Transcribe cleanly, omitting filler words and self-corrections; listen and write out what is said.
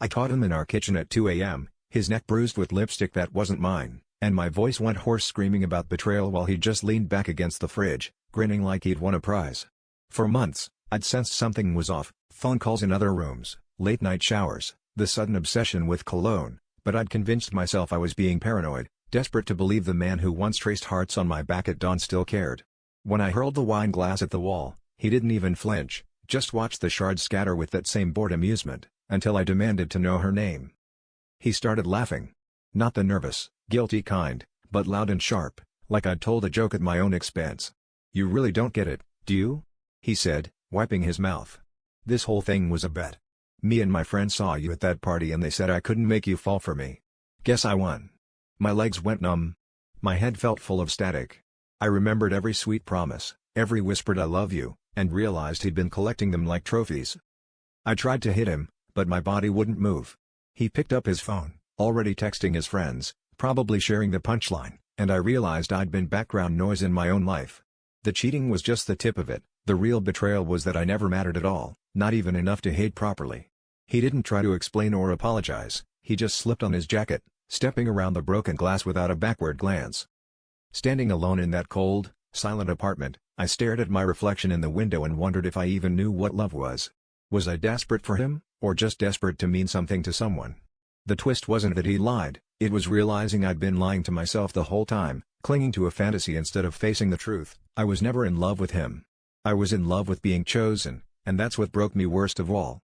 I caught him in our kitchen at 2 a.m., his neck bruised with lipstick that wasn't mine, and my voice went hoarse screaming about betrayal while he just leaned back against the fridge, grinning like he'd won a prize. For months, I'd sensed something was off, phone calls in other rooms, late-night showers, the sudden obsession with cologne, but I'd convinced myself I was being paranoid, desperate to believe the man who once traced hearts on my back at dawn still cared. When I hurled the wine glass at the wall, he didn't even flinch, just watched the shards scatter with that same bored amusement, until I demanded to know her name. He started laughing. Not the nervous, guilty kind, but loud and sharp, like I'd told a joke at my own expense. "You really don't get it, do you?" he said, wiping his mouth. "This whole thing was a bet. Me and my friends saw you at that party and they said I couldn't make you fall for me. Guess I won." My legs went numb. My head felt full of static. I remembered every sweet promise, every whispered "I love you," and realized he'd been collecting them like trophies. I tried to hit him, but my body wouldn't move. He picked up his phone, already texting his friends, probably sharing the punchline, and I realized I'd been background noise in my own life. The cheating was just the tip of it, the real betrayal was that I never mattered at all, not even enough to hate properly. He didn't try to explain or apologize, he just slipped on his jacket, stepping around the broken glass without a backward glance. Standing alone in that cold, silent apartment, I stared at my reflection in the window and wondered if I even knew what love was. Was I desperate for him, or just desperate to mean something to someone? The twist wasn't that he lied, it was realizing I'd been lying to myself the whole time, clinging to a fantasy instead of facing the truth. I was never in love with him. I was in love with being chosen, and that's what broke me worst of all.